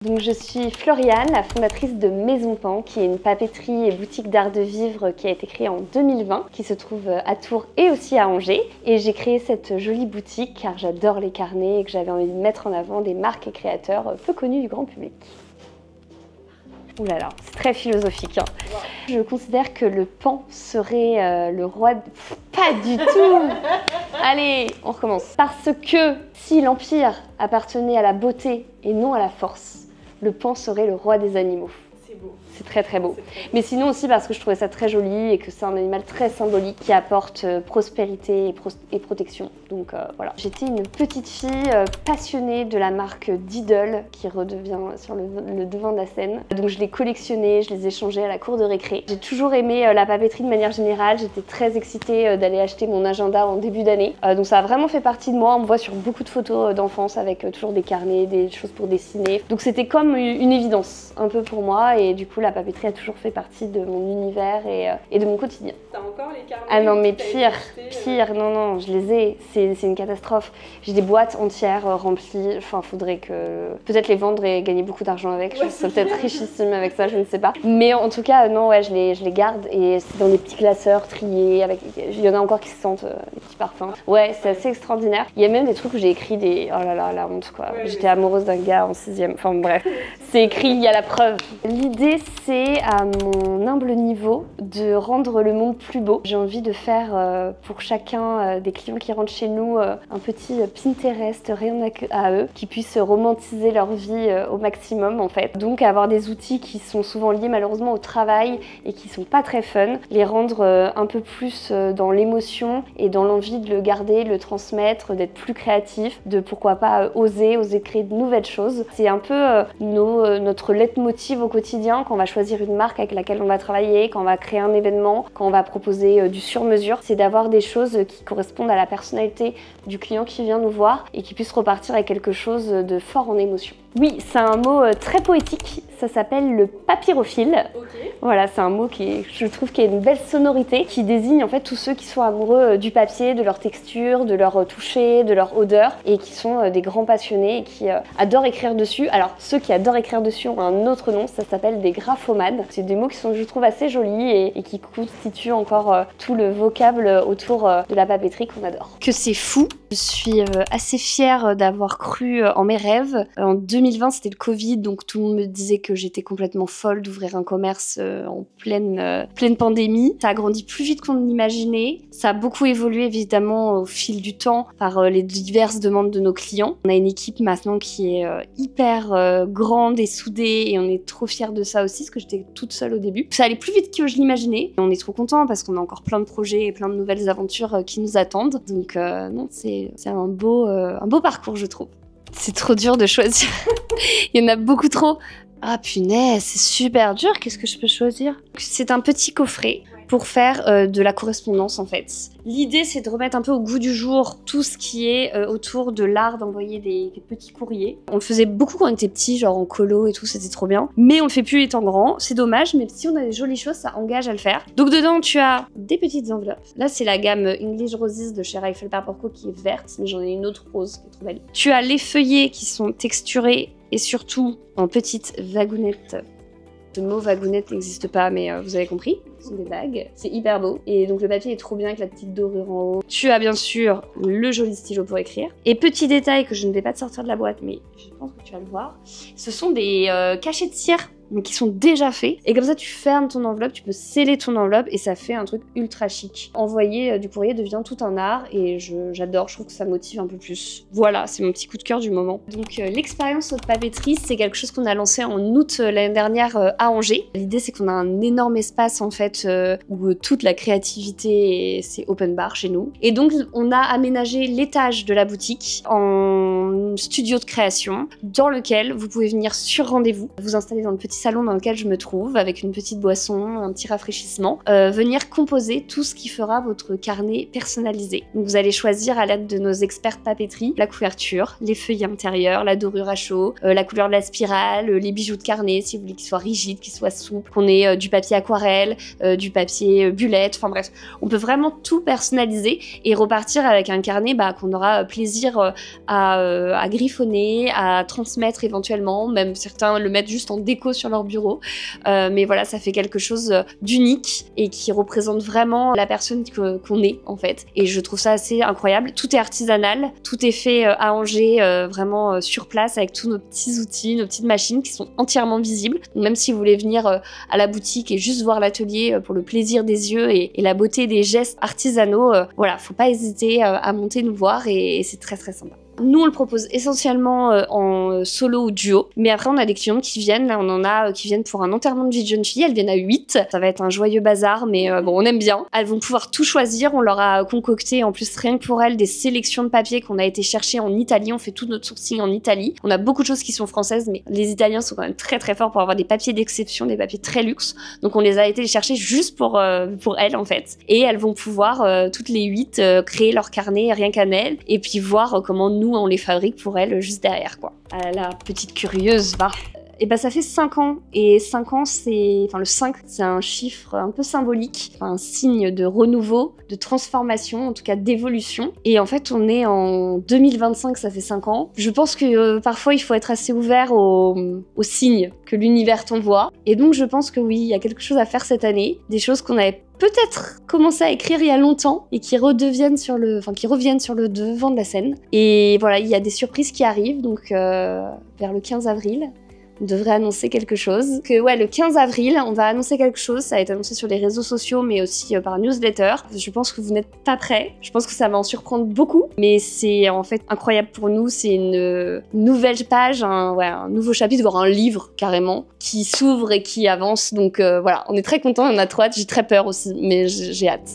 Donc je suis Floriane, la fondatrice de Maison Pan, qui est une papeterie et boutique d'art de vivre qui a été créée en 2020, qui se trouve à Tours et aussi à Angers. Et j'ai créé cette jolie boutique car j'adore les carnets et que j'avais envie de mettre en avant des marques et créateurs peu connus du grand public. Ouh là là, c'est très philosophique. Hein. Wow. Je considère que le pan serait le roi de... Pas du tout. Allez, on recommence. Parce que si l'Empire appartenait à la beauté et non à la force, le pan serait le roi des animaux. C'est beau. C'est très très beau. Mais sinon aussi parce que je trouvais ça très joli et que c'est un animal très symbolique qui apporte prospérité et protection. Donc voilà. J'étais une petite fille passionnée de la marque Diddle qui redevient sur le devant de la scène. Donc je les collectionnais, je les échangeais à la cour de récré. J'ai toujours aimé la papeterie de manière générale. J'étais très excitée d'aller acheter mon agenda en début d'année. Donc ça a vraiment fait partie de moi. On me voit sur beaucoup de photos d'enfance avec toujours des carnets, des choses pour dessiner. Donc c'était comme une évidence un peu pour moi et du coup la papeterie a toujours fait partie de mon univers et de mon quotidien. T'as encore les carnets? Ah non mais pire, non, je les ai, c'est une catastrophe. J'ai des boîtes entières remplies, enfin faudrait que... Peut-être les vendre et gagner beaucoup d'argent avec, je serais peut-être richissime avec ça, je ne sais pas. Mais en tout cas, non, ouais, je les garde et c'est dans des petits classeurs triés, avec... il y en a encore qui sentent les petits parfums. Ouais, c'est assez extraordinaire. Il y a même des trucs où j'ai écrit des... Oh là là, la honte quoi. Ouais, j'étais amoureuse d'un gars en 6e, enfin bref. C'est écrit, il y a la preuve. L'idée c'est à mon humble niveau de rendre le monde plus beau. J'ai envie de faire pour chacun des clients qui rentrent chez nous un petit Pinterest rien à eux, qui puissent romantiser leur vie au maximum en fait. Donc avoir des outils qui sont souvent liés malheureusement au travail et qui sont pas très fun, les rendre un peu plus dans l'émotion et dans l'envie de le garder, de le transmettre, d'être plus créatif, de pourquoi pas oser créer de nouvelles choses. C'est un peu notre leitmotiv au quotidien quand on va choisir une marque avec laquelle on va travailler, quand on va créer un événement, quand on va proposer du sur-mesure, c'est d'avoir des choses qui correspondent à la personnalité du client qui vient nous voir et qui puisse repartir avec quelque chose de fort en émotion. Oui, c'est un mot très poétique, ça s'appelle le papyrophile. Okay. Voilà, c'est un mot je trouve qui a une belle sonorité, qui désigne en fait tous ceux qui sont amoureux du papier, de leur texture, de leur toucher, de leur odeur et qui sont des grands passionnés et qui adorent écrire dessus. Alors ceux qui adorent écrire dessus ont un autre nom, ça s'appelle des graphomades. C'est des mots qui sont, je trouve, assez jolis et qui constituent encore tout le vocable autour de la papeterie qu'on adore. Que c'est fou, je suis assez fière d'avoir cru en mes rêves. En 2020, c'était le Covid, donc tout le monde me disait que j'étais complètement folle d'ouvrir un commerce en pleine pandémie. Ça a grandi plus vite qu'on l'imaginait. Ça a beaucoup évolué évidemment au fil du temps par les diverses demandes de nos clients. On a une équipe maintenant qui est hyper grande et soudée et on est trop fiers de ça aussi parce que j'étais toute seule au début. Ça allait plus vite que je l'imaginais. On est trop contents parce qu'on a encore plein de projets et plein de nouvelles aventures qui nous attendent. Donc non, c'est un beau parcours je trouve. C'est trop dur de choisir. Il y en a beaucoup trop. Ah punaise, c'est super dur. Qu'est-ce que je peux choisir? C'est un petit coffret pour faire de la correspondance en fait. L'idée c'est de remettre un peu au goût du jour tout ce qui est autour de l'art d'envoyer des petits courriers. On le faisait beaucoup quand on était petit, genre en colo et tout, c'était trop bien. Mais on le fait plus étant grand, c'est dommage, mais si on a des jolies choses, ça engage à le faire. Donc dedans tu as des petites enveloppes. Là c'est la gamme English Roses de chez Eiffel Perporco qui est verte, mais j'en ai une autre rose qui est trop belle. Tu as les feuillets qui sont texturés et surtout en petites wagounettes. Le mot wagounette n'existe pas, mais vous avez compris. Ce sont des bagues. C'est hyper beau. Et donc le papier est trop bien avec la petite dorure en haut. Tu as bien sûr le joli stylo pour écrire. Et petit détail que je ne vais pas te sortir de la boîte, mais je pense que tu vas le voir. Ce sont des cachets de cire qui sont déjà faits. Et comme ça, tu fermes ton enveloppe, tu peux sceller ton enveloppe et ça fait un truc ultra chic. Envoyer du courrier devient tout un art et j'adore, je trouve que ça motive un peu plus. Voilà, c'est mon petit coup de cœur du moment. Donc l'expérience haute papeterie, c'est quelque chose qu'on a lancé en août l'année dernière à Angers. L'idée, c'est qu'on a un énorme espace en fait où toute la créativité, c'est open bar chez nous. Et donc, on a aménagé l'étage de la boutique en studio de création dans lequel vous pouvez venir sur rendez-vous, vous installer dans le petit petit salon dans lequel je me trouve, avec une petite boisson, un petit rafraîchissement, venir composer tout ce qui fera votre carnet personnalisé. Donc vous allez choisir à l'aide de nos experts papeterie la couverture, les feuilles intérieures, la dorure à chaud, la couleur de la spirale, les bijoux de carnet si vous voulez qu'ils soient rigides, qu'ils soient souples, qu'on ait du papier aquarelle, du papier bullette, enfin bref, on peut vraiment tout personnaliser et repartir avec un carnet qu'on aura plaisir à griffonner, à transmettre éventuellement, même certains le mettent juste en déco sur leur bureau, mais voilà, ça fait quelque chose d'unique et qui représente vraiment la personne qu'on est en fait, et je trouve ça assez incroyable. Tout est artisanal, tout est fait à Angers, vraiment sur place avec tous nos petits outils, nos petites machines qui sont entièrement visibles, donc même si vous voulez venir à la boutique et juste voir l'atelier pour le plaisir des yeux et la beauté des gestes artisanaux, voilà, faut pas hésiter à monter nous voir et c'est très très sympa. Nous, on le propose essentiellement en solo ou duo, mais après on a des clients qui viennent, là on en a qui viennent pour un enterrement de vie de jeune fille, elles viennent à 8, ça va être un joyeux bazar, mais bon, on aime bien. Elles vont pouvoir tout choisir, on leur a concocté en plus rien que pour elles des sélections de papier qu'on a été chercher en Italie, on fait tout notre sourcing en Italie. On a beaucoup de choses qui sont françaises, mais les Italiens sont quand même très très forts pour avoir des papiers d'exception, des papiers très luxe, donc on les a été les chercher juste pour elles en fait. Et elles vont pouvoir toutes les 8 créer leur carnet rien qu'à elles, et puis voir comment nous on les fabrique pour elles juste derrière quoi. La petite curieuse va. Et ça fait 5 ans, et 5 ans c'est... Enfin le 5 c'est un chiffre un peu symbolique, un signe de renouveau, de transformation, en tout cas d'évolution. Et en fait on est en 2025, ça fait 5 ans. Je pense que parfois il faut être assez ouvert aux signes que l'univers t'envoie. Et donc je pense que oui, il y a quelque chose à faire cette année, des choses qu'on avait peut-être commencé à écrire il y a longtemps et qui reviennent sur le devant de la scène. Et voilà, il y a des surprises qui arrivent, donc vers le 15 avril, on devrait annoncer quelque chose. Le 15 avril, on va annoncer quelque chose, ça va être annoncé sur les réseaux sociaux, mais aussi par newsletter. Je pense que vous n'êtes pas prêts, je pense que ça va en surprendre beaucoup, mais c'est en fait incroyable pour nous, c'est une nouvelle page, un nouveau chapitre, voire un livre carrément, qui s'ouvre et qui avance, donc voilà, on est très contents, on a trop hâte, j'ai très peur aussi, mais j'ai hâte.